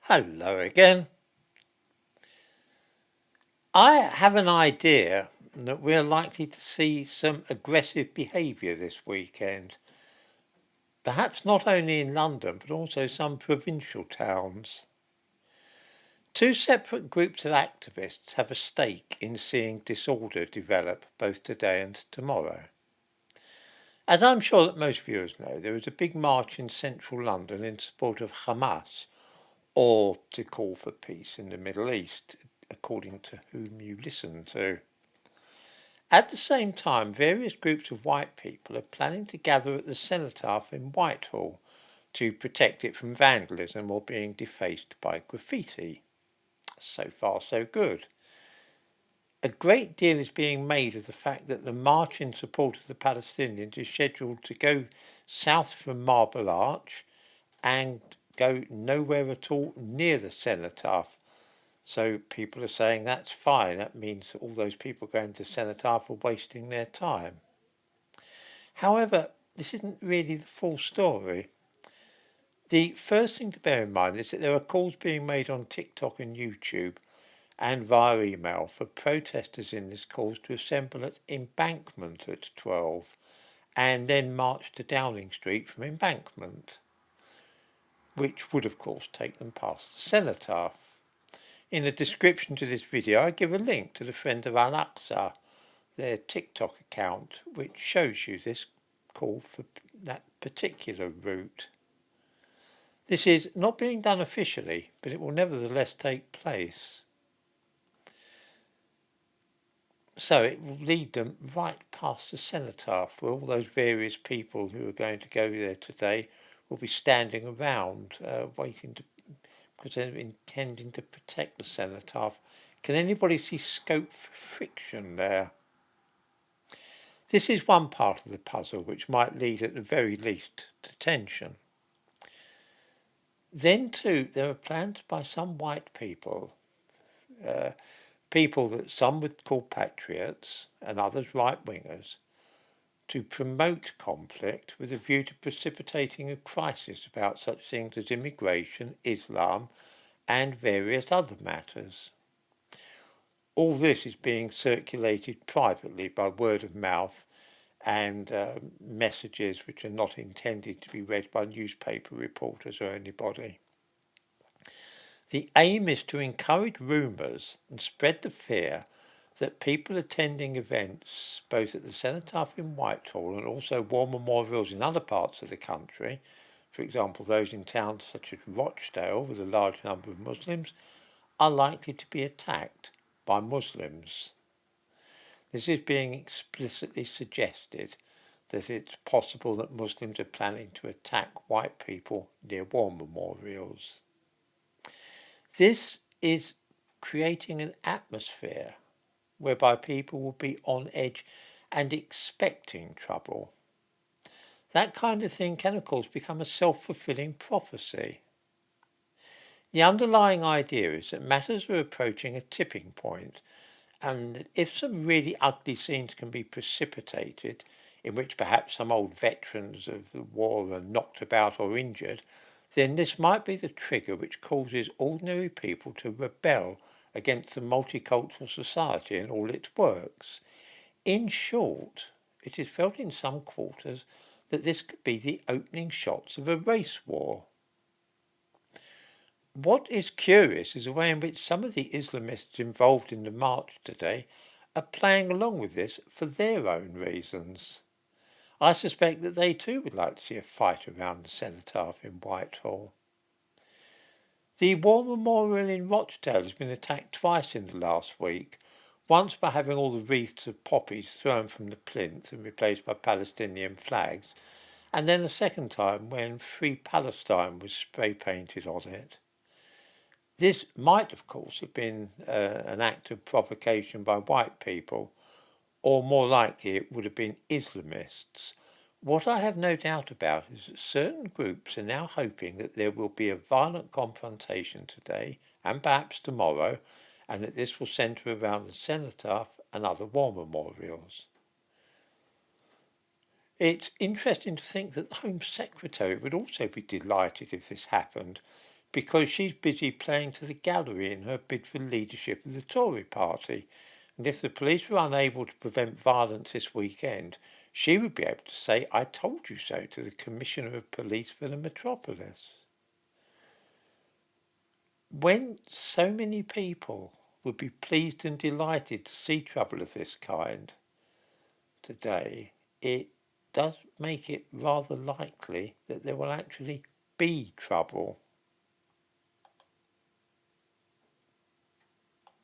Hello again. I have an idea that we're likely to see some aggressive behaviour this weekend. Perhaps not only in London, but also some provincial towns. Two separate groups of activists have a stake in seeing disorder develop both today and tomorrow. As I'm sure that most viewers know, there was a big march in central London in support of Hamas, or to call for peace in the Middle East, according to whom you listen to. At the same time, various groups of white people are planning to gather at the Cenotaph in Whitehall to protect it from vandalism or being defaced by graffiti. So far, so good. A great deal is being made of the fact that the march in support of the Palestinians is scheduled to go south from Marble Arch and go nowhere at all near the Cenotaph. So people are saying that's fine. That means that all those people going to the Cenotaph are wasting their time. However, this isn't really the full story. The first thing to bear in mind is that there are calls being made on TikTok and YouTube and via email for protesters in this cause to assemble at Embankment at 12 and then march to Downing Street from Embankment, which would of course take them past the Cenotaph. In the description to this video I give a link to the Friend of Al-Aqsa, their TikTok account, which shows you this call for that particular route. This is not being done officially, but it will nevertheless take place. So it will lead them right past the Cenotaph, where all those various people who are going to go there today will be standing around, waiting to, because they're intending to protect the Cenotaph. Can anybody see scope for friction there? This is one part of the puzzle which might lead at the very least to tension. Then too, there are plans by some white people, people that some would call patriots and others right-wingers, to promote conflict with a view to precipitating a crisis about such things as immigration, Islam and various other matters. All this is being circulated privately by word of mouth and messages which are not intended to be read by newspaper reporters or anybody. The aim is to encourage rumours and spread the fear that people attending events both at the Cenotaph in Whitehall and also war memorials in other parts of the country, for example those in towns such as Rochdale with a large number of Muslims, are likely to be attacked by Muslims. This is being explicitly suggested that it's possible that Muslims are planning to attack white people near war memorials. This is creating an atmosphere whereby people will be on edge and expecting trouble. That kind of thing can, of course, become a self-fulfilling prophecy. The underlying idea is that matters are approaching a tipping point, and if some really ugly scenes can be precipitated, in which perhaps some old veterans of the war are knocked about or injured, then this might be the trigger which causes ordinary people to rebel against the multicultural society and all its works. In short, it is felt in some quarters that this could be the opening shots of a race war. What is curious is the way in which some of the Islamists involved in the march today are playing along with this for their own reasons. I suspect that they too would like to see a fight around the Cenotaph in Whitehall. The war memorial in Rochdale has been attacked twice in the last week, once by having all the wreaths of poppies thrown from the plinth and replaced by Palestinian flags, and then a second time when Free Palestine was spray painted on it. This might, of course, have been an act of provocation by white people, or more likely it would have been Islamists. What I have no doubt about is that certain groups are now hoping that there will be a violent confrontation today and perhaps tomorrow, and that this will centre around the Cenotaph and other war memorials. It's interesting to think that the Home Secretary would also be delighted if this happened, because she's busy playing to the gallery in her bid for leadership of the Tory party. And if the police were unable to prevent violence this weekend, she would be able to say, "I told you so," to the Commissioner of Police for the metropolis. When so many people would be pleased and delighted to see trouble of this kind today, it does make it rather likely that there will actually be trouble.